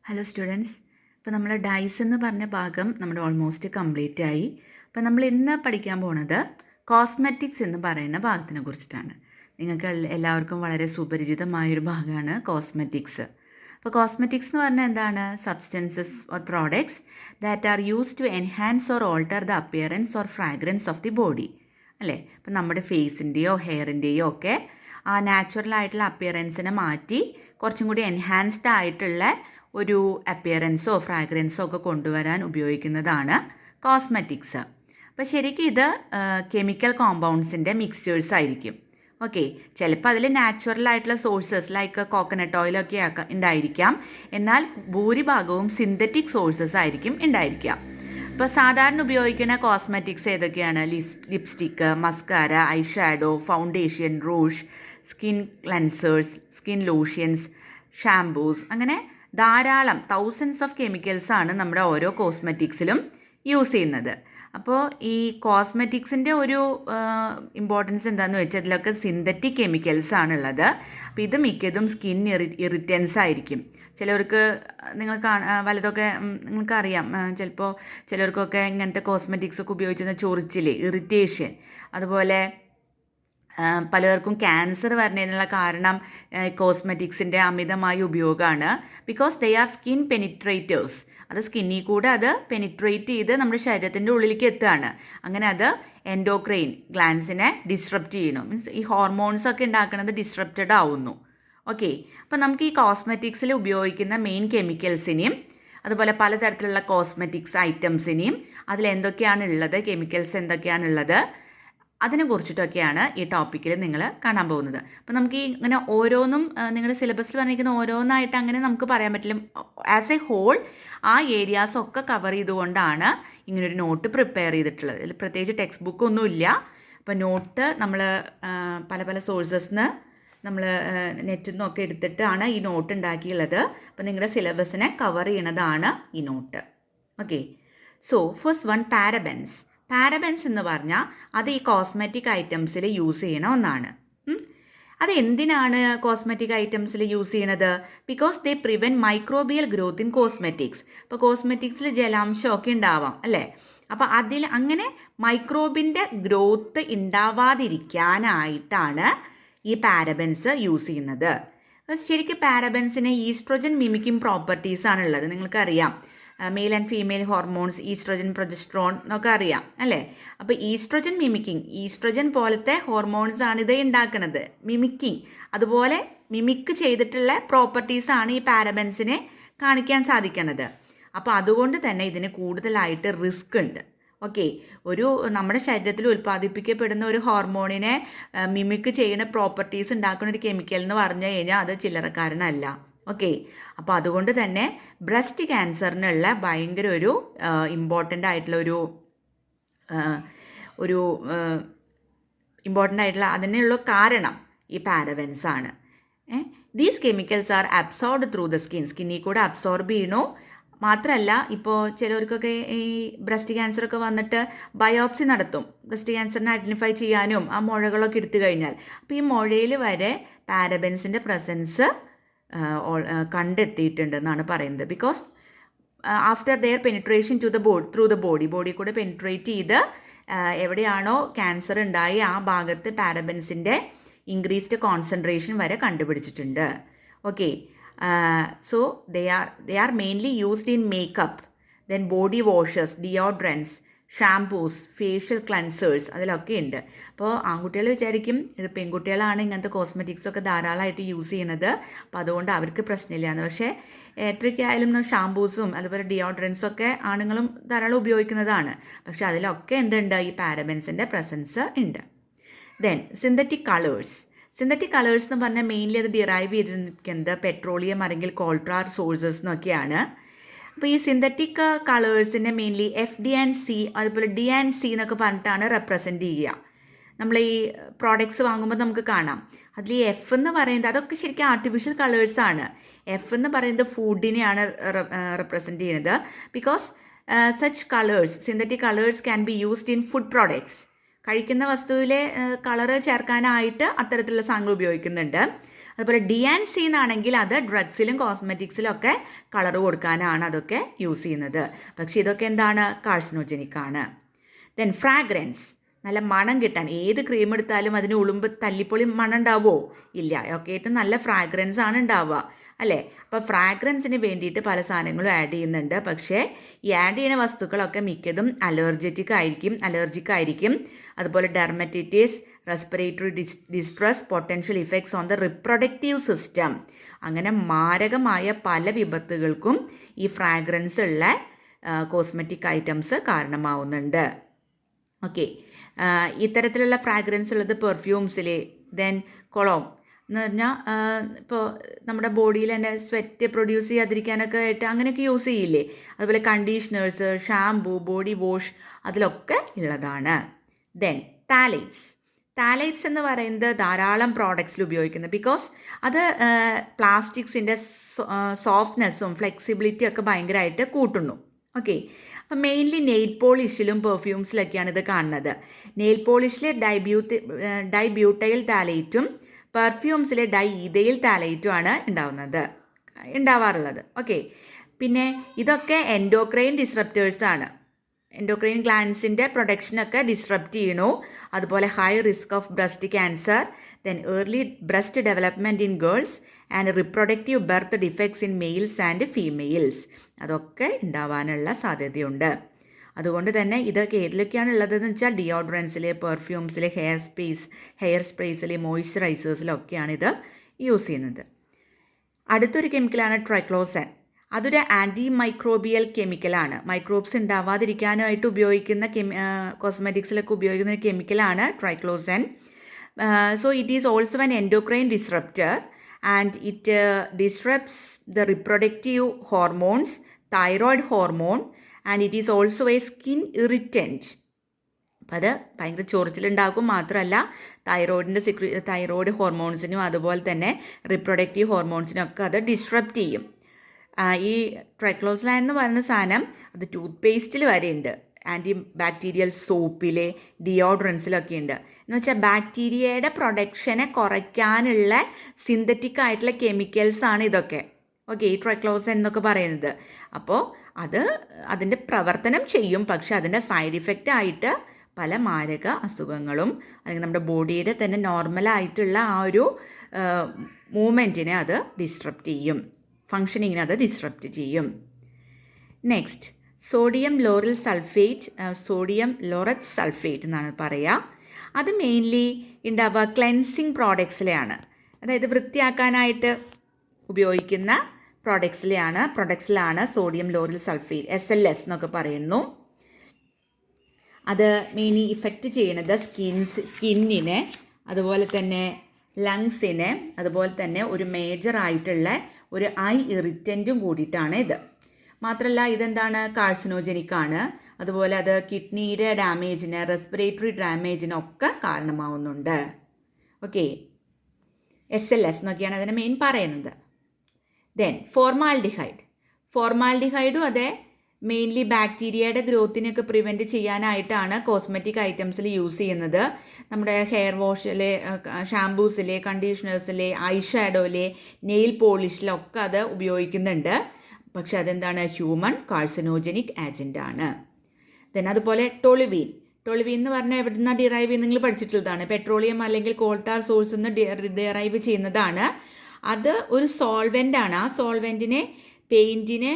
Hello students. ഇപ്പോൾ നമ്മൾ dyes എന്ന് പറഞ്ഞ ഭാഗം നമ്മുടെ ഓൾമോസ്റ്റ് കംപ്ലീറ്റ് ആയി. അപ്പോൾ നമ്മൾ ഇന്ന് പഠിക്കാൻ പോണത് കോസ്മെറ്റിക്സ് എന്ന് പറയുന്ന ഭാഗത്തിനെ കുറിച്ചിട്ടാണ്. നിങ്ങൾക്ക് എല്ലാവർക്കും വളരെ സുപരിചിതമായൊരു ഭാഗമാണ് കോസ്മെറ്റിക്സ്. അപ്പോൾ കോസ്മെറ്റിക്സ് എന്ന് പറഞ്ഞാൽ എന്താണ്? Substances or products that are use to enhance or alter the appearance or fragrance of the body, അല്ലേ? ഇപ്പം നമ്മുടെ ഫേസിൻ്റെയോ ഹെയറിൻ്റെയോ ഒക്കെ ആ നാച്ചുറൽ ആയിട്ടുള്ള അപ്പിയറൻസിനെ മാറ്റി കുറച്ചും കൂടി എൻഹാൻസ്ഡ് ആയിട്ടുള്ള ഒരു അപ്പിയറൻസോ ഫ്രാഗ്രൻസോ ഒക്കെ കൊണ്ടുവരാൻ ഉപയോഗിക്കുന്നതാണ് കോസ്മെറ്റിക്സ്. അപ്പോൾ ശരിക്കും ഇത് കെമിക്കൽ കോമ്പൗണ്ട്സിൻ്റെ മിക്സ്ചേഴ്സ് ആയിരിക്കും. ഓക്കെ, ചിലപ്പോൾ അതിൽ നാച്ചുറൽ ആയിട്ടുള്ള സോഴ്സസ് ലൈക്ക് കോക്കനട്ട് ഓയിലൊക്കെ ഉണ്ടായിരിക്കാം, എന്നാൽ ഭൂരിഭാഗവും സിന്തറ്റിക് സോഴ്സസ് ആയിരിക്കും ഉണ്ടായിരിക്കുക. ഇപ്പോൾ സാധാരണ ഉപയോഗിക്കുന്ന കോസ്മെറ്റിക്സ് ഏതൊക്കെയാണ്? Lipstick, mascara, eye shadow, foundation, rouge, skin cleansers, skin lotions, shampoos, അങ്ങനെ ധാരാളം തൗസൻഡ്സ് ഓഫ് കെമിക്കൽസാണ് നമ്മുടെ ഓരോ കോസ്മെറ്റിക്സിലും യൂസ് ചെയ്യുന്നത്. അപ്പോൾ ഈ കോസ്മെറ്റിക്സിൻ്റെ ഒരു ഇമ്പോർട്ടൻസ് എന്താണെന്ന് വെച്ചാൽ ഇതിലൊക്കെ സിന്തറ്റിക് കെമിക്കൽസ് ആണുള്ളത്. അപ്പോൾ ഇത് മിക്കതും സ്കിൻ ഇറിറ്റൻസ് ആയിരിക്കും. ചിലവർക്ക് നിങ്ങൾ വലതൊക്കെ നിങ്ങൾക്കറിയാം, ചിലപ്പോൾ ചിലർക്കൊക്കെ ഇങ്ങനത്തെ കോസ്മെറ്റിക്സൊക്കെ ഉപയോഗിച്ചിരുന്ന ചൊറിച്ചിൽ, ഇറിറ്റേഷൻ, അതുപോലെ പലർക്കും ക്യാൻസർ വരുന്നതിനുള്ള കാരണം കോസ്മെറ്റിക്സിൻ്റെ അമിതമായ ഉപയോഗമാണ്. Because they are skin penetrators. അത് സ്കിന്നിൽ കൂടെ അത് പെനിട്രേറ്റ് ചെയ്ത് നമ്മുടെ ശരീരത്തിൻ്റെ ഉള്ളിലേക്ക് എത്തുകയാണ്. അങ്ങനെ അത് എൻഡോക്രൈൻ ഗ്ലാൻസിനെ ഡിസ്റപ്റ്റ് ചെയ്യുന്നു. മീൻസ് ഈ ഹോർമോൺസൊക്കെ ഉണ്ടാക്കുന്നത് ഡിസ്റപ്റ്റഡ് ആവുന്നു. ഓക്കെ, അപ്പോൾ നമുക്ക് ഈ കോസ്മെറ്റിക്സിൽ ഉപയോഗിക്കുന്ന മെയിൻ കെമിക്കൽസിനെയും അതുപോലെ പലതരത്തിലുള്ള കോസ്മെറ്റിക്സ് ഐറ്റംസിനെയും അതിലെന്തൊക്കെയാണ് ഉള്ളത്, കെമിക്കൽസ് എന്തൊക്കെയാണുള്ളത്, അതിനെക്കുറിച്ചിട്ടൊക്കെയാണ് ഈ ടോപ്പിക്കിൽ നിങ്ങൾ കാണാൻ പോകുന്നത്. അപ്പോൾ നമുക്ക് ഈ ഇങ്ങനെ ഓരോന്നും നിങ്ങളുടെ സിലബസിൽ പറഞ്ഞിരിക്കുന്ന ഓരോന്നായിട്ട് അങ്ങനെ നമുക്ക് പറയാൻ പറ്റില്ല. ആസ് എ ഹോൾ ആ ഏരിയാസൊക്കെ കവർ ചെയ്തുകൊണ്ടാണ് ഇങ്ങനൊരു നോട്ട് പ്രിപ്പയർ ചെയ്തിട്ടുള്ളത്. ഇതിൽ പ്രത്യേകിച്ച് ടെക്സ്റ്റ് ബുക്കൊന്നുമില്ല. അപ്പോൾ നോട്ട് നമ്മൾ പല പല സോഴ്സസിൽ നിന്ന് നമ്മൾ നെറ്റിൽ നിന്നൊക്കെ എടുത്തിട്ടാണ് ഈ നോട്ട് ഉണ്ടാക്കിയുള്ളത്. അപ്പോൾ നിങ്ങളുടെ സിലബസിനെ കവർ ചെയ്യണതാണ് ഈ note. Okay, so first one, parabens. Parabens എന്ന് പറഞ്ഞാൽ അത് ഈ കോസ്മെറ്റിക് ഐറ്റംസിൽ യൂസ് ചെയ്യണ ഒന്നാണ്. അത് എന്തിനാണ് കോസ്മെറ്റിക് ഐറ്റംസിൽ യൂസ് ചെയ്യണത്? Because they prevent microbial growth in cosmetics. ഇപ്പോൾ കോസ്മെറ്റിക്സിൽ ജലാംശമൊക്കെ ഉണ്ടാവാം, അല്ലേ? അപ്പോൾ അതിൽ അങ്ങനെ മൈക്രോബിൻ്റെ ഗ്രോത്ത് ഉണ്ടാവാതിരിക്കാനായിട്ടാണ് ഈ പാരബെൻസ് യൂസ് ചെയ്യുന്നത്. ശരിക്കും പാരബെൻസിന് ഈസ്ട്രോജൻ മിമിക്കിംഗ് പ്രോപ്പർട്ടീസാണുള്ളത്. നിങ്ങൾക്കറിയാം, male and female hormones, oestrogen, progesterone എന്നൊക്കെ അറിയാം, അല്ലേ? അപ്പോൾ ഈസ്ട്രോജൻ മിമിക്കിംഗ്, ഈസ്ട്രോജൻ പോലത്തെ ഹോർമോൺസ് ആണ് ഇത് ഉണ്ടാക്കുന്നത്. മിമിക്കിംഗ്, അതുപോലെ മിമിക്ക് ചെയ്തിട്ടുള്ള പ്രോപ്പർട്ടീസാണ് ഈ പാരബെൻസിനെ കാണിക്കാൻ സാധിക്കുന്നത്. അപ്പോൾ അതുകൊണ്ട് തന്നെ ഇതിന് കൂടുതലായിട്ട് റിസ്ക് ഉണ്ട്. ഓക്കെ, ഒരു നമ്മുടെ ശരീരത്തിൽ ഉൽപ്പാദിപ്പിക്കപ്പെടുന്ന ഒരു ഹോർമോണിനെ മിമിക്ക് ചെയ്യുന്ന പ്രോപ്പർട്ടീസ് ഉണ്ടാക്കുന്ന ഒരു കെമിക്കൽ എന്ന് പറഞ്ഞു കഴിഞ്ഞാൽ അത് ചില്ലറക്കാരനല്ല. ഓക്കെ, അപ്പോൾ അതുകൊണ്ട് തന്നെ ബ്രസ്റ്റ് ക്യാൻസറിനുള്ള ഭയങ്കര ഒരു ഇമ്പോർട്ടൻ്റ് ആയിട്ടുള്ള ഒരു ഇമ്പോർട്ടൻ്റ് ആയിട്ടുള്ള അതിനുള്ള കാരണം ഈ പാരബെൻസ് ആണ്. These chemicals are absorbed through the സ്കിന്നിൽ കൂടെ അബ്സോർബ് ചെയ്യണു. മാത്രമല്ല, ഇപ്പോൾ ചിലവർക്കൊക്കെ ഈ ബ്രസ്റ്റ് ക്യാൻസറൊക്കെ വന്നിട്ട് ബയോപ്സി നടത്തും, ബ്രസ്റ്റ് ക്യാൻസറിനെ ഐഡൻറ്റിഫൈ ചെയ്യാനും ആ മുഴകളൊക്കെ എടുത്തു കഴിഞ്ഞാൽ. അപ്പോൾ ഈ മുഴയിൽ വരെ പാരബെൻസിൻ്റെ പ്രസൻസ് കണ്ടെത്തിയിട്ടുണ്ടെന്നാണ് പറയുന്നത്. Because after their penetration to the through the body കൂടെ പെനിട്രേറ്റ് ചെയ്ത് എവിടെയാണോ ക്യാൻസർ ഉണ്ടായി ആ ഭാഗത്ത് പാരബെൻസിൻ്റെ ഇൻക്രീസ്ഡ് കോൺസെൻട്രേഷൻ വരെ കണ്ടുപിടിച്ചിട്ടുണ്ട്. Okay, so they are mainly used in makeup, then body washes, deodorants, shampoos, facial cleansers, അതിലൊക്കെ ഉണ്ട്. അപ്പോൾ ആൺകുട്ടികൾ വിചാരിക്കും ഇത് പെൺകുട്ടികളാണ് ഇങ്ങനത്തെ കോസ്മെറ്റിക്സൊക്കെ ധാരാളമായിട്ട് യൂസ് ചെയ്യുന്നത്, അപ്പോൾ അതുകൊണ്ട് അവർക്ക് പ്രശ്നമില്ലാന്ന്. പക്ഷേ എത്രയ്ക്കായാലും ഷാംപൂസും അതുപോലെ ഡിയോഡ്രൻസും ഒക്കെ ആണുങ്ങളും ധാരാളം ഉപയോഗിക്കുന്നതാണ്. പക്ഷേ അതിലൊക്കെ എന്തുണ്ട്? ഈ പാരബെൻസിൻ്റെ പ്രസൻസ് ഉണ്ട്. Then synthetic colours. Synthetic colours എന്ന് പറഞ്ഞാൽ മെയിൻലി അത് ഡിറൈവ് ചെയ്ത് നിൽക്കുന്നത് പെട്രോളിയം അല്ലെങ്കിൽ കോൾട്രാർ സോഴ്സസ് എന്നൊക്കെയാണ്. അപ്പോൾ ഈ സിന്തറ്റിക് കളേഴ്സിൻ്റെ മെയിൻലി FD&C അതുപോലെ D&C എന്നൊക്കെ പറഞ്ഞിട്ടാണ് റെപ്രസെൻറ്റ് ചെയ്യുക. നമ്മൾ ഈ പ്രോഡക്ട്സ് വാങ്ങുമ്പോൾ നമുക്ക് കാണാം അതിൽ ഈ F എന്ന് പറയുന്നത് അതൊക്കെ ശരിക്കും ആർട്ടിഫിഷ്യൽ കളേഴ്സാണ്. F എന്ന് പറയുന്നത് ഫുഡിനെയാണ് റെപ്രസെൻറ്റ് ചെയ്യുന്നത്. Because such colours, synthetic colours can be used in food products. കഴിക്കുന്ന വസ്തുവിലെ കളറ് ചേർക്കാനായിട്ട് അത്തരത്തിലുള്ള സാധനങ്ങൾ ഉപയോഗിക്കുന്നുണ്ട്. അതുപോലെ ഡി ആൻഡ് സി എന്നാണെങ്കിൽ അത് ഡ്രഗ്സിലും കോസ്മെറ്റിക്സിലും ഒക്കെ കളർ കൊടുക്കാനാണ് അതൊക്കെ യൂസ് ചെയ്യുന്നത്. പക്ഷേ ഇതൊക്കെ എന്താണ്, കാർസിനോജനിക് ആണ്. ദെൻ ഫ്രാഗ്രൻസ്, നല്ല മണം കിട്ടാൻ ഏത് ക്രീം എടുത്താലും അതിന് ഉളുമ്പ് തല്ലിപ്പൊളി മണം ഉണ്ടാവുമോ? ഇല്ല. ഒക്കെ ആയിട്ട് നല്ല ഫ്രാഗ്രൻസ് ആണ് ഉണ്ടാവുക അല്ലേ? അപ്പോൾ ഫ്രാഗ്രൻസിന് വേണ്ടിയിട്ട് പല സാധനങ്ങളും ആഡ് ചെയ്യുന്നുണ്ട്. പക്ഷേ ഈ ആഡ് ചെയ്യുന്ന വസ്തുക്കളൊക്കെ മിക്കതും അലർജിക് ആയിരിക്കും. അതുപോലെ dermatitis, respiratory distress, potential effects on the reproductive system, അങ്ങനെ മാരകമായ പല വിപത്തുകൾക്കും ഈ ഫ്രാഗ്രൻസ് ഉള്ള കോസ്മെറ്റിക് ഐറ്റംസ് കാരണമാവുന്നുണ്ട്. ഓക്കെ, ഇത്തരത്തിലുള്ള ഫ്രാഗ്രൻസ് ഉള്ളത് പെർഫ്യൂംസിൽ, ദെൻ കൊളോം എന്ന് പറഞ്ഞാൽ ഇപ്പോൾ നമ്മുടെ ബോഡിയിൽ തന്നെ സ്വെറ്റ് പ്രൊഡ്യൂസ് ചെയ്യാതിരിക്കാനൊക്കെ ആയിട്ട് അങ്ങനെയൊക്കെ യൂസ് ചെയ്യില്ലേ. അതുപോലെ കണ്ടീഷണേഴ്സ്, ഷാംപൂ, ബോഡി വാഷ് അതിലൊക്കെ ഉള്ളതാണ്. ദെൻ താലൈറ്റ്സ് എന്ന് പറയുന്നത് ധാരാളം പ്രോഡക്ട്സിൽ ഉപയോഗിക്കുന്നത്. ബിക്കോസ് അത് പ്ലാസ്റ്റിക്സിൻ്റെ സോഫ്റ്റ്നെസ്സും ഫ്ലെക്സിബിലിറ്റി ഒക്കെ ഭയങ്കരമായിട്ട് കൂട്ടുന്നു. ഓക്കെ, അപ്പം മെയിൻലി നെയിൽ പോളിഷിലും പെർഫ്യൂംസിലൊക്കെയാണ് ഇത് കാണുന്നത്. നെയിൽ പോളിഷിൽ ഡൈബ്യൂട്ടൈൽ താലൈറ്റും പെർഫ്യൂംസിലെ ഡൈഈഥൈൽ താലൈറ്റും ആണ് ഉണ്ടാവാറുള്ളത്. ഓക്കെ, പിന്നെ ഇതൊക്കെ എൻഡോക്രൈൻ ഡിസ്റപ്റ്റേഴ്സ് ആണ്. എൻഡോക്രൈൻ ഗ്ലാൻസിൻ്റെ പ്രൊഡക്ഷനൊക്കെ ഡിസ്റപ്റ്റ് ചെയ്യണു. അതുപോലെ high risk of breast cancer, then early breast development in girls and reproductive birth defects in males and females, അതൊക്കെ ഉണ്ടാവാനുള്ള സാധ്യതയുണ്ട്. അതുകൊണ്ട് തന്നെ ഇതൊക്കെ ഏതിലൊക്കെയാണ് ഉള്ളതെന്ന് വെച്ചാൽ ഡിയോഡ്രൻസിൽ, പെർഫ്യൂംസിൽ, ഹെയർ സ്പ്രേസിൽ, മോയ്സ്ചറൈസേഴ്സിലൊക്കെയാണ് ഇത് യൂസ് ചെയ്യുന്നത്. അടുത്തൊരു കെമിക്കലാണ് ട്രൈക്ലോസൻ. അതൊരു ആൻറ്റി മൈക്രോബിയൽ കെമിക്കലാണ്. മൈക്രോബ്സ് ഉണ്ടാവാതിരിക്കാനായിട്ട് ഉപയോഗിക്കുന്ന കോസ്മെറ്റിക്സിലൊക്കെ ഉപയോഗിക്കുന്ന ഒരു കെമിക്കലാണ് triclosan. So it is also an endocrine disruptor and it disrupts the reproductive hormones, thyroid hormone, and it is also a skin irritant. അപ്പം അത് ഭയങ്കര ചൊറിച്ചിലുണ്ടാക്കും. മാത്രമല്ല തൈറോയ്ഡ് ഹോർമോൺസിനും അതുപോലെ തന്നെ റിപ്രൊഡക്റ്റീവ് ഹോർമോൺസിനും ഒക്കെ അത് ഡിസ്റപ്റ്റ് ചെയ്യും. ഈ ട്രൈക്ലോസൻ എന്ന് പറയുന്ന സാധനം അത് ടൂത്ത് പേസ്റ്റിൽ വരെയുണ്ട്, ആൻറ്റി ബാക്ടീരിയൽ സോപ്പിൽ, ഡിയോഡ്രൻസിലൊക്കെ ഉണ്ട്. എന്ന് വെച്ചാൽ ബാക്ടീരിയയുടെ പ്രൊഡക്ഷനെ കുറയ്ക്കാനുള്ള സിന്തറ്റിക് ആയിട്ടുള്ള കെമിക്കൽസാണ് ഇതൊക്കെ. ഓക്കെ, ഈ ട്രൈക്ലോസൻ എന്നൊക്കെ പറയുന്നത്. അപ്പോൾ അതിൻ്റെ പ്രവർത്തനം ചെയ്യും, പക്ഷെ അതിൻ്റെ സൈഡ് ഇഫക്റ്റ് ആയിട്ട് പല മാരക അസുഖങ്ങളും അല്ലെങ്കിൽ നമ്മുടെ ബോഡിയുടെ തന്നെ നോർമലായിട്ടുള്ള ആ ഒരു മൂവ്മെൻറ്റിനെ അത് ഡിസ്റപ്റ്റ് ചെയ്യും, ഫങ്ഷനിങ്ങിനെ അത് ഡിസ്റപ്റ്റ് ചെയ്യും. നെക്സ്റ്റ്, സോഡിയം ലോററ്റ് സൾഫേറ്റ് എന്നാണ് പറയുക. അത് മെയിൻലി ഉണ്ടാവുക ക്ലെൻസിങ് പ്രോഡക്ട്സിലെയാണ്. അതായത് വൃത്തിയാക്കാനായിട്ട് ഉപയോഗിക്കുന്ന പ്രൊഡക്ട്സിലാണ് സോഡിയം ലോറിൽ സൾഫേറ്റ്, SLS എന്നൊക്കെ പറയുന്നു. അത് മെയിൻലി ഇഫക്റ്റ് ചെയ്യുന്നത് സ്കിന്നിനെ, അതുപോലെ തന്നെ ലങ്സിനെ, അതുപോലെ തന്നെ ഒരു മേജറായിട്ടുള്ള ഒരു ഐ ഇറിറ്റൻറ്റും കൂടിയിട്ടാണ് ഇത്. മാത്രമല്ല ഇതെന്താണ്, കാർസിനോജനിക് ആണ്. അതുപോലെ അത് കിഡ്നിയുടെ ഡാമേജിന്, റെസ്പിറേറ്ററി ഡാമേജിനൊക്കെ കാരണമാവുന്നുണ്ട്. ഓക്കെ, SLS എന്നൊക്കെയാണ് അതിനെ മെയിൻ പറയുന്നത്. ദെൻ ഫോർമാൽഡിഹൈഡും അതെ മെയിൻലി ബാക്ടീരിയയുടെ ഗ്രോത്തിനൊക്കെ പ്രിവെൻറ്റ് ചെയ്യാനായിട്ടാണ് കോസ്മെറ്റിക് ഐറ്റംസിൽ യൂസ് ചെയ്യുന്നത്. നമ്മുടെ ഹെയർ വാഷിൽ, ഷാംപൂസിൽ, കണ്ടീഷണേഴ്സിൽ, ഐ ഷാഡോയിൽ, നെയിൽ പോളിഷിലൊക്കെ അത് ഉപയോഗിക്കുന്നുണ്ട്. പക്ഷെ അതെന്താണ്, ഹ്യൂമൻ കാർസിനോജനിക് ഏജൻ്റാണ്. ദെൻ അതുപോലെ ടൊളുവീൻ എന്ന് പറഞ്ഞാൽ എവിടെ നിന്നാണ് ഡിറൈവ് ചെയ്യുന്നത്, നിങ്ങൾ പഠിച്ചിട്ടുള്ളതാണ്. പെട്രോളിയം അല്ലെങ്കിൽ കോൾട്ടാർ സോഴ്സിൽ നിന്ന് ഡിറൈവ് ചെയ്യുന്നതാണ്. അത് ഒരു സോൾവെൻ്റാണ്. ആ സോൾവെൻറ്റിനെ, പെയിൻറ്റിനെ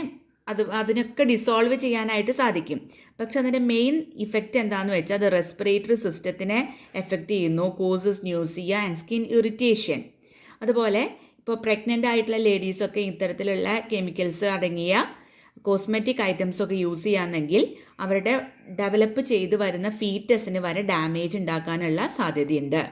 അതിനൊക്കെ ഡിസോൾവ് ചെയ്യാനായിട്ട് സാധിക്കും. പക്ഷെ അതിൻ്റെ മെയിൻ ഇഫക്റ്റ് എന്താണെന്ന് വെച്ചാൽ അത് റെസ്പിറേറ്ററി സിസ്റ്റത്തിനെ എഫക്റ്റ് ചെയ്യുന്നു, കോസസ് ന്യൂസിയ ആൻഡ് സ്കിൻ ഇറിറ്റേഷൻ. അതുപോലെ ഇപ്പോൾ പ്രഗ്നൻ്റ് ആയിട്ടുള്ള ലേഡീസൊക്കെ ഇത്തരത്തിലുള്ള കെമിക്കൽസ് അടങ്ങിയ കോസ്മെറ്റിക് ഐറ്റംസൊക്കെ യൂസ് ചെയ്യാമെങ്കിൽ അവരുടെ ഡെവലപ്പ് ചെയ്ത് വരുന്ന ഫീറ്റസിന് വരെ ഡാമേജ് ഉണ്ടാക്കാനുള്ള സാധ്യതയുണ്ട്.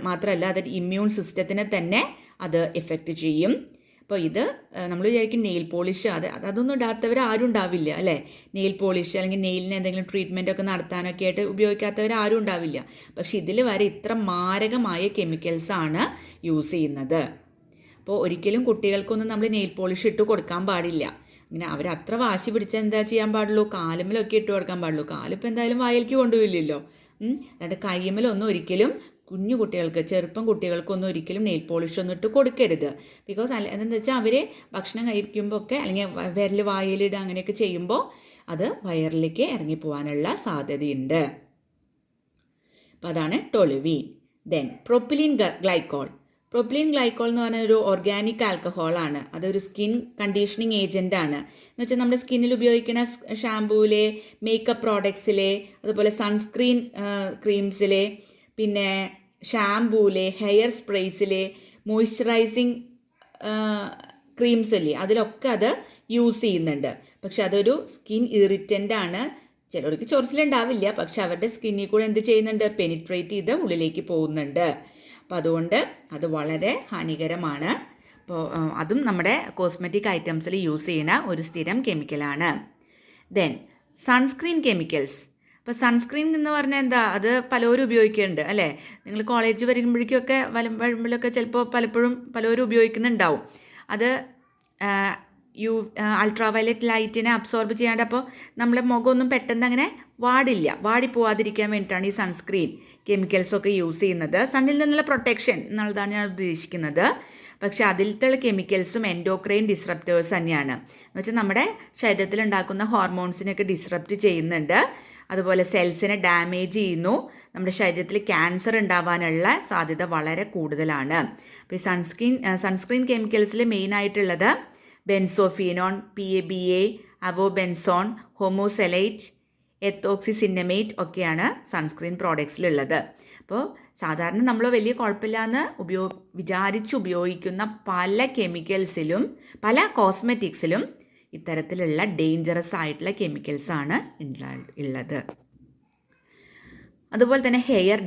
മാത്രമല്ല അത് ഇമ്മ്യൂൺ സിസ്റ്റത്തിനെ തന്നെ അത് എഫക്റ്റ് ചെയ്യും. അപ്പോൾ ഇത് നമ്മൾ വിചാരിക്കും നെയിൽ പോളിഷ്, അതൊന്നും ഇടാത്തവർ ആരും ഉണ്ടാവില്ല അല്ലേ. നെയിൽ പോളിഷ് അല്ലെങ്കിൽ നെയിലിന് എന്തെങ്കിലും ട്രീറ്റ്മെൻ്റ് ഒക്കെ നടത്താനൊക്കെ ആയിട്ട് ഉപയോഗിക്കാത്തവർ ആരും ഉണ്ടാവില്ല. പക്ഷേ ഇതിൽ വരെ ഇത്ര മാരകമായ കെമിക്കൽസാണ് യൂസ് ചെയ്യുന്നത്. അപ്പോൾ ഒരിക്കലും കുട്ടികൾക്കൊന്നും നമ്മൾ നെയിൽ പോളിഷ് ഇട്ട് കൊടുക്കാൻ പാടില്ല. ഇങ്ങനെ അവരത്ര വാശി പിടിച്ചാൽ എന്താ ചെയ്യാൻ പാടുള്ളൂ, കാലുമ്മലൊക്കെ ഇട്ട് കൊടുക്കാൻ പാടുള്ളൂ. കാലിപ്പോൾ എന്തായാലും വായിലേക്ക് കൊണ്ടുപോയില്ലല്ലോ. എന്നിട്ട് കയ്യുമ്മലൊന്നും ഒരിക്കലും കുഞ്ഞു കുട്ടികൾക്ക് ചെറുപ്പം കുട്ടികൾക്കൊന്നും ഒരിക്കലും നെയിൽ പോളിഷ് ഒന്നും ഇട്ട് കൊടുക്കരുത്. ബിക്കോസ് എന്താണെന്ന് വെച്ചാൽ അവർ ഭക്ഷണം കഴിക്കുമ്പോൾ ഒക്കെ അല്ലെങ്കിൽ വിരൽ വായിലിടുക അങ്ങനെയൊക്കെ ചെയ്യുമ്പോൾ അത് വയറിലേക്ക് ഇറങ്ങിപ്പോവാനുള്ള സാധ്യതയുണ്ട്. അപ്പോൾ അതാണ് toluene. Then propylene glycol. Propylene glycol എന്ന് പറഞ്ഞ ഒരു ഓർഗാനിക് ആൽക്കഹോളാണ്. അതൊരു സ്കിൻ കണ്ടീഷനിങ് ഏജൻ്റ് ആണ്. എന്ന് വെച്ചാൽ നമ്മുടെ സ്കിന്നിൽ ഉപയോഗിക്കുന്ന ഷാമ്പൂവിലെ, മേക്കപ്പ് പ്രോഡക്ട്സിലെ, അതുപോലെ സൺസ്ക്രീൻ ക്രീംസിലെ, പിന്നെ ഷാമ്പൂവിലെ, ഹെയർ സ്പ്രേസിലെ, മോയ്സ്ചറൈസിങ് ക്രീംസ് ഇല്ലേ അതിലൊക്കെ അത് യൂസ് ചെയ്യുന്നുണ്ട്. പക്ഷെ അതൊരു സ്കിൻ ഇറിറ്റൻ്റ് ആണ്. ചിലർക്ക് ചൊറിച്ചിലുണ്ടാവില്ല, പക്ഷെ അവരുടെ സ്കിന്നിൽ കൂടെ എന്ത് ചെയ്യുന്നുണ്ട്, പെനിട്രേറ്റ് ചെയ്ത് ഉള്ളിലേക്ക് പോകുന്നുണ്ട്. അപ്പോൾ അതുകൊണ്ട് അത് വളരെ ഹാനികരമാണ്. അപ്പോൾ അതും നമ്മുടെ കോസ്മെറ്റിക് ഐറ്റംസിൽ യൂസ് ചെയ്യുന്ന ഒരു സ്ഥിരം കെമിക്കലാണ്. Then sunscreen chemicals. അപ്പോൾ സൺസ്ക്രീൻ എന്ന് പറഞ്ഞാൽ എന്താ, അത് പലരും ഉപയോഗിക്കുന്നുണ്ട് അല്ലേ. നിങ്ങൾ കോളേജ് വരുമ്പോഴേക്കൊക്കെ വരുമ്പോഴൊക്കെ ചിലപ്പോൾ പലപ്പോഴും പലരും ഉപയോഗിക്കുന്നുണ്ടാവും. അത് അൾട്രാവയലറ്റ് ലൈറ്റിനെ അബ്സോർബ് ചെയ്യാണ്ട് അപ്പോൾ നമ്മുടെ മുഖമൊന്നും പെട്ടെന്ന് അങ്ങനെ വാടിപ്പോവാതിരിക്കാൻ വേണ്ടിയിട്ടാണ് ഈ സൺസ്ക്രീൻ കെമിക്കൽസൊക്കെ യൂസ് ചെയ്യുന്നത്. സണ്ണിൽ നിന്നുള്ള പ്രൊട്ടക്ഷൻ എന്നുള്ളതാണ് ഞാൻ ഉദ്ദേശിക്കുന്നത്. പക്ഷെ അതിലത്തെ കെമിക്കൽസും എൻഡോക്രൈൻ ഡിസ്റപ്റ്റേഴ്സ് തന്നെയാണ്. എന്ന് വെച്ചാൽ നമ്മുടെ ശരീരത്തിലുണ്ടാക്കുന്ന ഹോർമോൺസിനെയൊക്കെ ഡിസ്റപ്റ്റ് ചെയ്യുന്നുണ്ട്. അതുപോലെ സെൽസിനെ ഡാമേജ് ചെയ്യുന്നു. നമ്മുടെ ശരീരത്തിൽ ക്യാൻസർ ഉണ്ടാവാനുള്ള സാധ്യത വളരെ കൂടുതലാണ്. അപ്പോൾ ഈ സൺസ്ക്രീൻ കെമിക്കൽസിൽ മെയിനായിട്ടുള്ളത് ബെൻസോഫീനോൺ, PABA, അവോബെൻസോൺ, ഹോമോസെലൈറ്റ്, എത്തോക്സിസിന്നമേറ്റ് ഒക്കെയാണ് സൺസ്ക്രീൻ പ്രോഡക്ട്സിലുള്ളത്. അപ്പോൾ സാധാരണ നമ്മൾ വലിയ കുഴപ്പമില്ലാന്ന് വിചാരിച്ച് ഉപയോഗിക്കുന്ന പല കെമിക്കൽസിലും പല കോസ്മെറ്റിക്സിലും ഇത്തരത്തിലുള്ള ഡേഞ്ചറസ് ആയിട്ടുള്ള കെമിക്കൽസാണ് ഉള്ളത്. അതുപോലെ തന്നെ ഹെയർ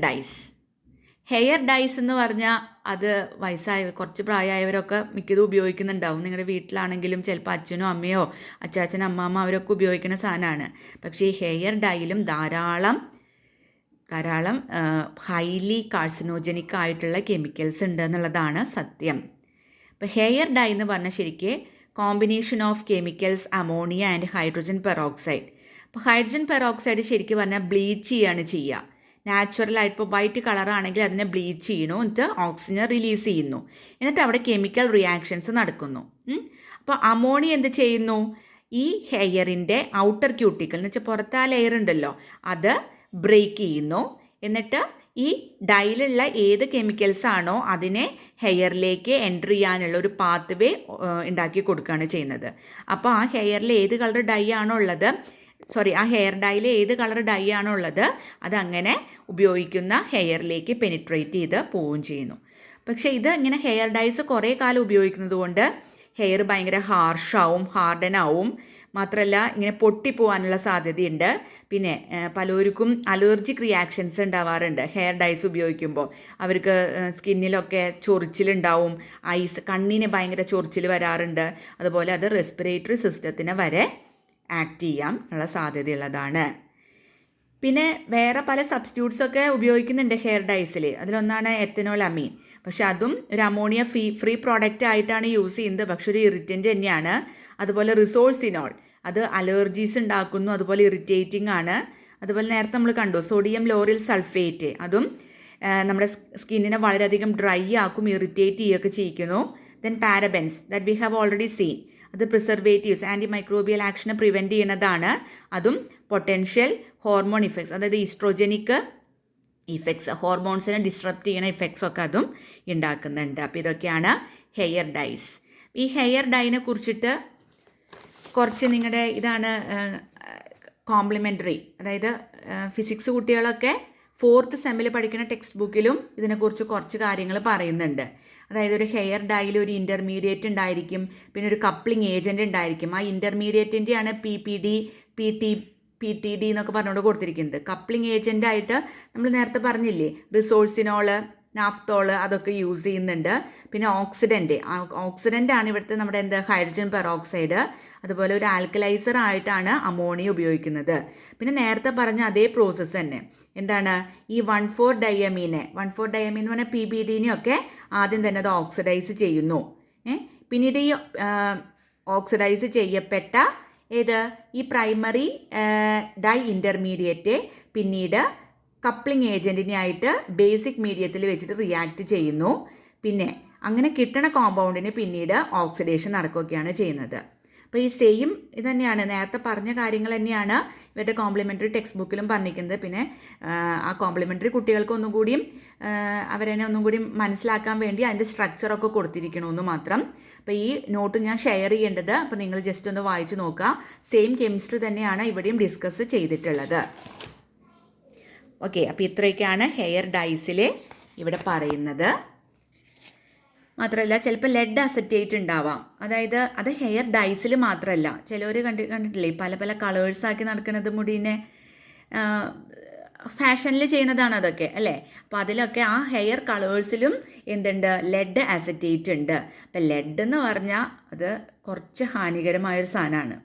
ഡൈസ് എന്ന് പറഞ്ഞാൽ അത് കുറച്ച് പ്രായമായവരൊക്കെ മിക്കതും ഉപയോഗിക്കുന്നുണ്ടാവും. നിങ്ങളുടെ വീട്ടിലാണെങ്കിലും ചിലപ്പോൾ അച്ഛനോ അമ്മയോ അച്ചാച്ചൻ അമ്മാമ്മ അവരൊക്കെ ഉപയോഗിക്കുന്ന സാധനമാണ്. പക്ഷേ ഈ ഹെയർ ഡൈയിലും ധാരാളം ഹൈലി കാർസിനോജനിക് ആയിട്ടുള്ള കെമിക്കൽസ് ഉണ്ട് എന്നുള്ളതാണ് സത്യം. ഇപ്പോൾ ഹെയർ ഡൈ എന്ന് പറഞ്ഞാൽ ശരിക്കും combination of chemicals ammonia and hydrogen peroxide. അപ്പോൾ ഹൈഡ്രജൻ പെറോക്സൈഡ് ശരിക്കും പറഞ്ഞാൽ ബ്ലീച്ച് ചെയ്യാണ് ചെയ്യുക. നാച്ചുറലായിട്ട് ഇപ്പോൾ വൈറ്റ് കളറാണെങ്കിൽ അതിനെ ബ്ലീച്ച് ചെയ്യണു, എന്നിട്ട് ഓക്സിജൻ റിലീസ് ചെയ്യുന്നു, എന്നിട്ട് അവിടെ കെമിക്കൽ റിയാക്ഷൻസ് നടക്കുന്നു. അപ്പോൾ അമോണിയ എന്ത് ചെയ്യുന്നു, ഈ ഹെയറിൻ്റെ ഔട്ടർ ക്യൂട്ടിക്കൽ എന്ന് വെച്ചാൽ പുറത്തെ ആ ലെയർ ഉണ്ടല്ലോ അത് ബ്രേക്ക് ചെയ്യുന്നു. എന്നിട്ട് ഈ ഡൈയിലുള്ള ഏത് കെമിക്കൽസ് ആണോ അതിനെ ഹെയറിലേക്ക് എൻറ്റർ ചെയ്യാനുള്ള ഒരു പാത്ത് വേ ഉണ്ടാക്കി കൊടുക്കുകയാണ് ചെയ്യുന്നത്. അപ്പോൾ ആ ഹെയറിൽ ഏത് കളർ ഡൈ ആണോ ഉള്ളത്, ആ ഹെയർ ഡൈയിൽ ഏത് കളർ ഡൈ ആണോ ഉള്ളത് അതങ്ങനെ ഉപയോഗിക്കുന്ന ഹെയറിലേക്ക് പെനിട്രേറ്റ് ചെയ്ത് പോവുകയും ചെയ്യുന്നു. പക്ഷേ ഇത് ഇങ്ങനെ ഹെയർ ഡൈസ് കുറേ കാലം ഉപയോഗിക്കുന്നത് കൊണ്ട് ഹെയർ ഭയങ്കര ഹാർഡനാവും. മാത്രമല്ല ഇങ്ങനെ പൊട്ടിപ്പോവാനുള്ള സാധ്യതയുണ്ട്. പിന്നെ പലർക്കും അലർജിക് റിയാക്ഷൻസ് ഉണ്ടാവാറുണ്ട് ഹെയർ ഡൈസ് ഉപയോഗിക്കുമ്പോൾ. അവർക്ക് സ്കിന്നിലൊക്കെ ചൊറിച്ചിലുണ്ടാവും, കണ്ണിന് ഭയങ്കര ചൊറിച്ചിൽ വരാറുണ്ട്. അതുപോലെ അത് റെസ്പിറേറ്ററി സിസ്റ്റത്തിനെ വരെ ആക്ട് ചെയ്യാൻ ഉള്ള സാധ്യതയുള്ളതാണ്. പിന്നെ വേറെ പല സബ്സ്റ്റിറ്റ്യൂട്ട്സൊക്കെ ഉപയോഗിക്കുന്നുണ്ട് ഹെയർ ഡൈസിൽ. അതിലൊന്നാണ് എത്തനോൾ അമീൻ. പക്ഷെ അതും ഒരു അമോണിയ ഫ്രീ പ്രോഡക്റ്റ് ആയിട്ടാണ് യൂസ് ചെയ്യുന്നത്, പക്ഷെ ഒരു ഇറിറ്റൻ്റ് തന്നെയാണ്. അതുപോലെ റിസോഴ്സിനോൾ, അത് അലർജീസ് ഉണ്ടാക്കുന്നു, അതുപോലെ ഇറിറ്റേറ്റിംഗ് ആണ്. അതുപോലെ നേരത്തെ നമ്മൾ കണ്ടു സോഡിയം ലോറിൽ സൾഫേറ്റ്, അതും നമ്മുടെ സ്കിന്നിനെ വളരെയധികം ഡ്രൈ ആക്കും, ഇറിറ്റേറ്റ് ചെയ്യുകയൊക്കെ ചെയ്യിക്കുന്നു. Then parabens that we have already seen, അത് പ്രിസർവേറ്റീവ്സ് ആൻറ്റി മൈക്രോബിയൽ ആക്ഷനെ പ്രിവെൻറ്റ് ചെയ്യുന്നതാണ്. അതും പൊട്ടൻഷ്യൽ ഹോർമോൺ ഇഫക്ട്സ്, അതായത് ഈസ്ട്രോജനിക് ഇഫക്ട്സ്, ഹോർമോൺസിനെ ഡിസ്ട്രപ്റ്റ് ചെയ്യുന്ന ഇഫക്ട്സ് ഒക്കെ അതും ഉണ്ടാക്കുന്നുണ്ട്. അപ്പോൾ ഇതൊക്കെയാണ് ഹെയർ ഡൈസ്. ഈ ഹെയർ ഡൈനെ കുറിച്ചിട്ട് കുറച്ച് നിങ്ങളുടെ ഇതാണ് കോംപ്ലിമെൻ്ററി, അതായത് ഫിസിക്സ് കുട്ടികളൊക്കെ 4th സെമ്മിൽ പഠിക്കുന്ന ടെക്സ്റ്റ് ബുക്കിലും ഇതിനെക്കുറിച്ച് കുറച്ച് കാര്യങ്ങൾ പറയുന്നുണ്ട്. അതായത് ഒരു ഹെയർ ഡൈയിൽ ഒരു ഇൻ്റർമീഡിയറ്റ് ഉണ്ടായിരിക്കും, പിന്നെ ഒരു കപ്ലിംഗ് ഏജൻറ്റ് ഉണ്ടായിരിക്കും. ആ ഇൻ്റർമീഡിയറ്റിൻ്റെയാണ് PTD എന്നൊക്കെ പറഞ്ഞുകൊണ്ട് കൊടുത്തിരിക്കുന്നത്. കപ്ലിംഗ് ഏജൻ്റായിട്ട് നമ്മൾ നേരത്തെ പറഞ്ഞില്ലേ റിസോഴ്സിനോള്, നാഫ്തോള് അതൊക്കെ യൂസ് ചെയ്യുന്നുണ്ട്. പിന്നെ ഓക്സിഡൻ്റ് ആണ് ഇവിടുത്തെ നമ്മുടെ ഹൈഡ്രജൻ പെറോക്സൈഡ്. അതുപോലെ ഒരു ആൽക്കലൈസർ ആയിട്ടാണ് അമോണിയ ഉപയോഗിക്കുന്നത്. പിന്നെ നേരത്തെ പറഞ്ഞ അതേ പ്രോസസ്സ് തന്നെ എന്താണ്, ഈ 1,4-ഡയമീൻ എന്ന് പറഞ്ഞാൽ PBDനെയൊക്കെ ആദ്യം തന്നെ അത് ഓക്സിഡൈസ് ചെയ്യുന്നു. പിന്നീട് ഈ ഓക്സിഡൈസ് ചെയ്യപ്പെട്ട ഈ പ്രൈമറി ഡൈ ഇൻ്റർമീഡിയറ്റ് പിന്നീട് കപ്ലിംഗ് ഏജൻറ്റിനെ ആയിട്ട് ബേസിക് മീഡിയത്തിൽ വെച്ചിട്ട് റിയാക്ട് ചെയ്യുന്നു. പിന്നെ അങ്ങനെ കിട്ടണ കോമ്പൗണ്ടിന് പിന്നീട് ഓക്സിഡേഷൻ നടക്കുകയൊക്കെയാണ് ചെയ്യുന്നത്. അപ്പോൾ ഈ സെയിം ഇത് തന്നെയാണ്, നേരത്തെ പറഞ്ഞ കാര്യങ്ങൾ തന്നെയാണ് ഇവരുടെ കോംപ്ലിമെൻ്ററി ടെക്സ്റ്റ് ബുക്കിലും പറഞ്ഞിരിക്കുന്നത്. പിന്നെ ആ കോംപ്ലിമെൻ്ററി കുട്ടികൾക്ക് ഒന്നും കൂടിയും അവരെന്നെ ഒന്നും കൂടി മനസ്സിലാക്കാൻ വേണ്ടി അതിൻ്റെ സ്ട്രക്ചറൊക്കെ കൊടുത്തിരിക്കണമെന്ന് മാത്രം. അപ്പോൾ ഈ നോട്ട് ഞാൻ ഷെയർ ചെയ്യേണ്ടത്, അപ്പോൾ നിങ്ങൾ ജസ്റ്റ് ഒന്ന് വായിച്ച് നോക്കുക. സെയിം കെമിസ്ട്രി തന്നെയാണ് ഇവിടെയും ഡിസ്കസ് ചെയ്തിട്ടുള്ളത്. ഓക്കെ, അപ്പോൾ ഇത്രയൊക്കെയാണ് ഹെയർ ഡൈസിൽ ഇവിടെ പറയുന്നത്. മാത്രമല്ല ചിലപ്പോൾ ലെഡ് അസറ്റേറ്റ് ഉണ്ടാവാം. അതായത് അത് ഹെയർ ഡൈസിൽ മാത്രമല്ല, ചിലവർ കണ്ടിട്ടില്ലേ പല പല കളേഴ്സാക്കി നടക്കുന്നത് മുടീനെ ഫാഷനിൽ ചെയ്യുന്നതാണ് അതൊക്കെ അല്ലേ. അപ്പോൾ അതിലൊക്കെ ആ ഹെയർ കളേഴ്സിലും എന്തുണ്ട്, ലെഡ് അസറ്റേറ്റ് ഉണ്ട്. അപ്പം ലെഡ് എന്ന് പറഞ്ഞാൽ അത് കുറച്ച് ഹാനികരമായൊരു സാധനമാണ്.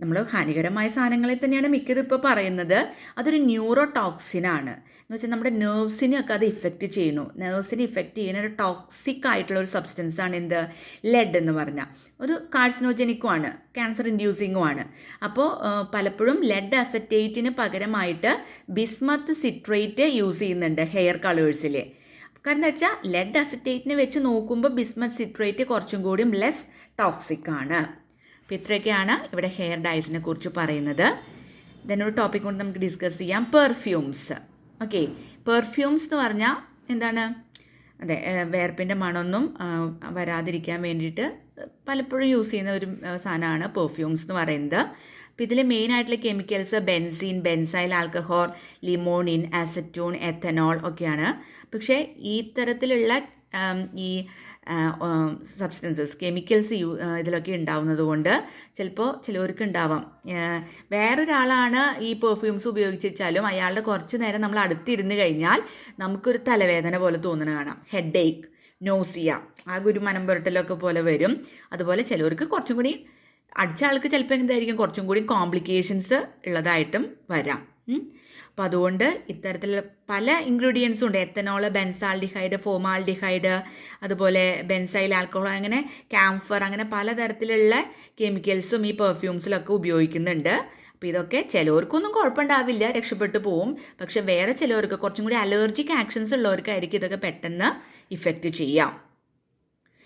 നമ്മൾ ഹാനികരമായ സാധനങ്ങളിൽ തന്നെയാണ് മിക്കതും ഇപ്പോൾ പറയുന്നത്. അതൊരു ന്യൂറോ ടോക്സിനാണ്. എന്ന് വെച്ചാൽ നമ്മുടെ നെർവ്സിനെയൊക്കെ അത് ഇഫക്റ്റ് ചെയ്യുന്നു. നെർവ്സിനെ ഇഫക്റ്റ് ചെയ്യുന്ന ഒരു ടോക്സിക് ആയിട്ടുള്ള ഒരു സബ്സ്റ്റൻസ് ആണ് എന്ത്, ലെഡ് എന്ന് പറഞ്ഞാൽ. ഒരു കാർസിനോജനിക്കുമാണ്, ക്യാൻസർ ഇൻഡ്യൂസിങ്ങുമാണ്. അപ്പോൾ പലപ്പോഴും ലെഡ് അസറ്റേറ്റിന് പകരമായിട്ട് ബിസ്മത്ത് സിട്രേറ്റ് യൂസ് ചെയ്യുന്നുണ്ട് ഹെയർ കളേഴ്സിൽ. കാരണം എന്താ വെച്ചാൽ ലെഡ് അസറ്റേറ്റിനെ വെച്ച് നോക്കുമ്പോൾ ബിസ്മത്ത് സിട്രേറ്റ് കുറച്ചും കൂടിയും ലെസ് ടോക്സിക് ആണ്. അപ്പോൾ ഇത്രയൊക്കെയാണ് ഇവിടെ ഹെയർ ഡൈസിനെ കുറിച്ച് പറയുന്നത്. ഒരു ടോപ്പിക് കൊണ്ട് നമുക്ക് ഡിസ്കസ് ചെയ്യാം, പെർഫ്യൂംസ്. ഓക്കെ, പെർഫ്യൂംസ് എന്ന് പറഞ്ഞാൽ എന്താണ്, അതെ വേർപ്പിൻ്റെ മണമൊന്നും വരാതിരിക്കാൻ വേണ്ടിയിട്ട് പലപ്പോഴും യൂസ് ചെയ്യുന്ന ഒരു സാധനമാണ് പെർഫ്യൂംസ് എന്ന് പറയുന്നത്. അപ്പോൾ ഇതിൽ മെയിനായിട്ടുള്ള chemicals benzene, benzyl alcohol, limonene, acetone, ethanol ഒക്കെയാണ്. പക്ഷേ ഈ തരത്തിലുള്ള ഈ സബ്സ്റ്റൻസസ് കെമിക്കൽസ് ഇതിലൊക്കെ ഉണ്ടാവുന്നത് കൊണ്ട് ചിലപ്പോൾ ചിലവർക്ക് ഉണ്ടാവാം. വേറൊരാളാണ് ഈ പെർഫ്യൂംസ് ഉപയോഗിച്ചാലും അയാളുടെ കുറച്ച് നേരം നമ്മൾ അടുത്തിരുന്ന് കഴിഞ്ഞാൽ നമുക്കൊരു തലവേദന പോലെ തോന്നുന്നത് കാണാം, ഹെഡ് ഏക്ക്, നോസിയ, ആകെ ഒരു മനം പുരട്ടലൊക്കെ പോലെ വരും. അതുപോലെ ചിലവർക്ക് കുറച്ചും കൂടി അടിച്ച ആൾക്ക് ചിലപ്പോൾ എന്തായിരിക്കും കുറച്ചും കൂടി കോംപ്ലിക്കേഷൻസ് ഉള്ളതായിട്ടും വരാം. അപ്പോൾ അതുകൊണ്ട് ഇത്തരത്തിലുള്ള പല ഇൻഗ്രീഡിയൻസും ഉണ്ട്. എത്തനോൾ, ബെൻസാൾഡിഹൈഡ്, ഫോമാൾഡിഹൈഡ്, അതുപോലെ ബെൻസൈൽ ആൽക്കഹോൾ, അങ്ങനെ ക്യാംഫർ, അങ്ങനെ പലതരത്തിലുള്ള കെമിക്കൽസും ഈ പെർഫ്യൂംസിലൊക്കെ ഉപയോഗിക്കുന്നുണ്ട്. അപ്പോൾ ഇതൊക്കെ ചിലവർക്കൊന്നും കുഴപ്പമുണ്ടാവില്ല, രക്ഷപ്പെട്ടു പോവും. പക്ഷെ വേറെ ചിലവർക്ക് കുറച്ചും കൂടി അലർജിക് ആക്ഷൻസ് ഉള്ളവർക്കായിരിക്കും ഇതൊക്കെ പെട്ടെന്ന് ഇഫക്റ്റ് ചെയ്യാം.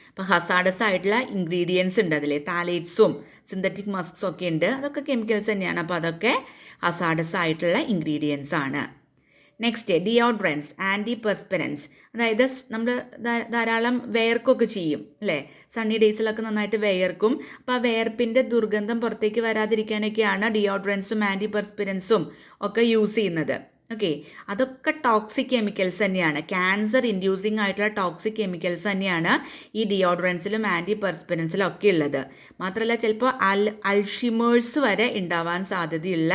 അപ്പോൾ ഹസാഡസ് ആയിട്ടുള്ള ഇൻഗ്രീഡിയൻസ് ഉണ്ട് അതിൽ, താലേറ്റ്സും സിന്തറ്റിക് മസ്ക്സും ഒക്കെ ഉണ്ട്. അതൊക്കെ കെമിക്കൽസ് തന്നെയാണ്. അപ്പോൾ അതൊക്കെ ഹസാഡസ് ആയിട്ടുള്ള ഇൻഗ്രീഡിയൻസ് ആണ്. Next deodorants, anti perspirants. അതായത് നമ്മൾ ധാരാളം വെയർക്കൊക്കെ ചെയ്യും അല്ലേ, സണ്ണി ഡേയ്സിലൊക്കെ നന്നായിട്ട് വെയർക്കും. അപ്പോൾ ആ വെയർപ്പിൻ്റെ ദുർഗന്ധം പുറത്തേക്ക് വരാതിരിക്കാനൊക്കെയാണ് ഡിയോഡ്രൻസും ആൻറ്റി പെർസ്പിറൻസും ഒക്കെ യൂസ് ചെയ്യുന്നത്. ഓക്കെ, അതൊക്കെ ടോക്സിക് കെമിക്കൽസ് തന്നെയാണ്, ക്യാൻസർ ഇൻഡ്യൂസിങ് ആയിട്ടുള്ള ടോക്സിക് കെമിക്കൽസ് തന്നെയാണ് ഈ ഡിയോഡ്രൻസിലും ആൻറ്റി പെർസ്പിറൻസിലും ഒക്കെ ഉള്ളത്. മാത്രമല്ല ചിലപ്പോൾ അൾഷിമേഴ്സ് വരെ ഉണ്ടാവാൻ സാധ്യതയുള്ള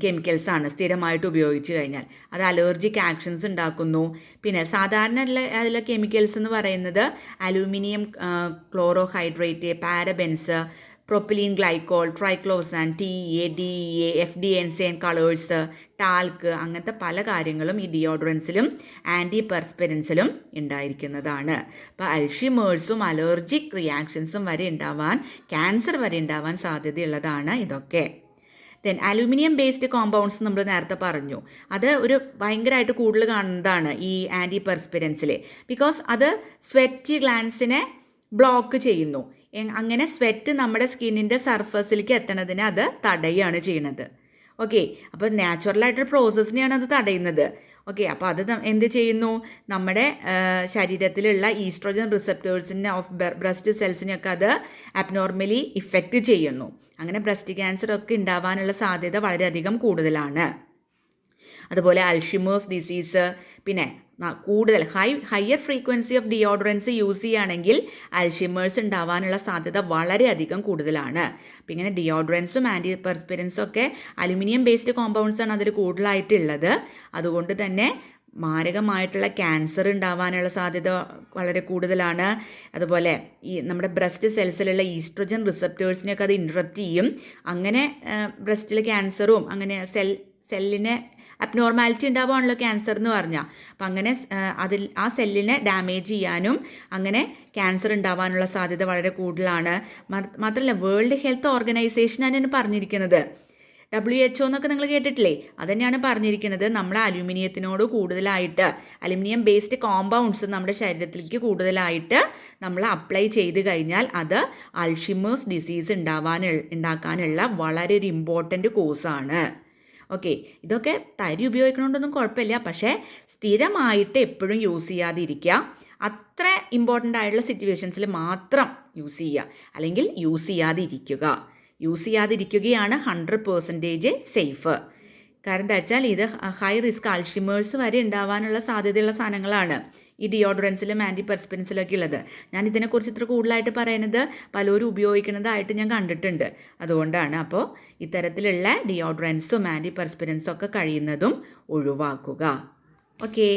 കെമിക്കൽസാണ് സ്ഥിരമായിട്ട് ഉപയോഗിച്ച് കഴിഞ്ഞാൽ. അത് അലർജിക് ആക്ഷൻസ് ഉണ്ടാക്കുന്നു. പിന്നെ സാധാരണ അതിലെ കെമിക്കൽസ് എന്ന് പറയുന്നത് aluminium chlorohydrate, parabens, propylene glycol, triclosan, TEA, DEA, FD-NCAN colours, talc, അങ്ങനത്തെ പല കാര്യങ്ങളും ഈ ഡിയോഡ്രൻസിലും ആൻറ്റി പെർസ്പിറൻസിലും ഉണ്ടായിരിക്കുന്നതാണ്. അപ്പോൾ അൽഷിമേഴ്സും അലർജിക് റിയാക്ഷൻസും വരെ ഉണ്ടാവാൻ, ക്യാൻസർ വരെ ഉണ്ടാവാൻ സാധ്യതയുള്ളതാണ് ഇതൊക്കെ. ദെൻ അലൂമിനിയം ബേസ്ഡ് കോമ്പൗണ്ട്സ് നമ്മൾ നേരത്തെ പറഞ്ഞു, അത് ഒരു ഭയങ്കരമായിട്ട് കൂടുതൽ കാണുന്നതാണ് ഈ ആൻറ്റി പെർസ്പിറൻസിൽ. ബിക്കോസ് അത് സ്വെറ്റ് ഗ്ലാൻസിനെ ബ്ലോക്ക് ചെയ്യുന്നു. അങ്ങനെ സ്വെറ്റ് നമ്മുടെ സ്കിന്നിൻ്റെ സർഫസിലേക്ക് എത്തണതിന് അത് തടയുകയാണ് ചെയ്യുന്നത്. ഓക്കെ, അപ്പോൾ നാച്ചുറലായിട്ടൊരു പ്രോസസ്സിനെയാണ് അത് തടയുന്നത്. ഓക്കെ, അപ്പോൾ അത് എന്ത് ചെയ്യുന്നു, നമ്മുടെ ശരീരത്തിലുള്ള ഈസ്ട്രോജൻ റിസപ്റ്റേഴ്സിനെ ഓഫ് ബ്രസ്റ്റ് സെൽസിനെയൊക്കെ അത് അബ്നോർമലി ഇഫക്റ്റ് ചെയ്യുന്നു. അങ്ങനെ ബ്രസ്റ്റ് ക്യാൻസർ ഒക്കെ ഉണ്ടാവാനുള്ള സാധ്യത വളരെയധികം കൂടുതലാണ്. അതുപോലെ അൽഷിമേഴ്സ് ഡിസീസ്, പിന്നെ കൂടുതൽ higher frequency of deodorants use ചെയ്യുകയാണെങ്കിൽ അൽഷിമേഴ്സ് ഉണ്ടാവാനുള്ള സാധ്യത വളരെയധികം കൂടുതലാണ്. അപ്പം ഇങ്ങനെ ഡിയോഡ്രൻസും ആൻറ്റി പെർസ്പിറൻസും ഒക്കെ അലുമിനിയം ബേസ്ഡ് കോമ്പൗണ്ട്സാണ് അതിൽ കൂടുതലായിട്ടുള്ളത്. അതുകൊണ്ട് തന്നെ മാരകമായിട്ടുള്ള ക്യാൻസർ ഉണ്ടാവാനുള്ള സാധ്യത വളരെ കൂടുതലാണ്. അതുപോലെ ഈ നമ്മുടെ ബ്രസ്റ്റ് സെൽസിലുള്ള ഈസ്ട്രോജൻ റിസപ്റ്റേഴ്സിനെയൊക്കെ അത് ഇൻറ്ററപ്റ്റ് ചെയ്യും. അങ്ങനെ ബ്രസ്റ്റിൽ ക്യാൻസറും അങ്ങനെ സെല്ലിനെ അബ്നോർമാലിറ്റി ഉണ്ടാവുകയാണല്ലോ ക്യാൻസർ എന്ന് പറഞ്ഞാൽ. അപ്പം അങ്ങനെ ആ സെല്ലിനെ ഡാമേജ് ചെയ്യാനും അങ്ങനെ ക്യാൻസർ ഉണ്ടാവാനുള്ള സാധ്യത വളരെ കൂടുതലാണ്. മാത്രമല്ല വേൾഡ് ഹെൽത്ത് ഓർഗനൈസേഷനാണ് പറഞ്ഞിരിക്കുന്നത് WHO എന്നൊക്കെ നിങ്ങൾ കേട്ടിട്ടില്ലേ? അതുതന്നെയാണ് പറഞ്ഞിരിക്കുന്നത്. നമ്മൾ അലുമിനിയത്തിനോട് കൂടുതലായിട്ട് അലുമിനിയം ബേസ്ഡ് കോമ്പൗണ്ട്സ് നമ്മുടെ ശരീരത്തിലേക്ക് കൂടുതലായിട്ട് നമ്മൾ അപ്ലൈ ചെയ്ത് കഴിഞ്ഞാൽ അത് അൾഷിമേഴ്സ് ഡിസീസ് ഉണ്ടാക്കാനുള്ള വളരെ ഒരു ഇമ്പോർട്ടൻ്റ് കോസാണ്. ഓക്കെ, ഇതൊക്കെ തരി ഉപയോഗിക്കണോണ്ടൊന്നും കുഴപ്പമില്ല, പക്ഷേ സ്ഥിരമായിട്ട് എപ്പോഴും യൂസ് ചെയ്യാതിരിക്കുക. അത്ര ഇമ്പോർട്ടൻ്റ് ആയിട്ടുള്ള സിറ്റുവേഷൻസിൽ മാത്രം യൂസ് ചെയ്യുക, അല്ലെങ്കിൽ യൂസ് ചെയ്യാതിരിക്കുകയാണ് 100% സേഫ്. കാരണം എന്താ വെച്ചാൽ ഇത് ഹൈ റിസ്ക് അൾഷിമേഴ്സ് വരെ ഉണ്ടാവാനുള്ള സാധ്യതയുള്ള സാധനങ്ങളാണ് ഈ ഡിയോഡ്രൻസിലും ആൻറ്റിപെർസ്പിറൻസിലൊക്കെ ഉള്ളത്. ഞാൻ ഇതിനെക്കുറിച്ച് ഇത്ര കൂടുതലായിട്ട് പറയുന്നത് പലരും ഉപയോഗിക്കുന്നതായിട്ട് ഞാൻ കണ്ടിട്ടുണ്ട്, അതുകൊണ്ടാണ്. അപ്പോൾ ഇത്തരത്തിലുള്ള ഡിയോഡ്രൻസും ആൻറ്റിപെർസ്പിറൻസും ഒക്കെ കഴിയുന്നതും ഒഴിവാക്കുക. ഓക്കേ.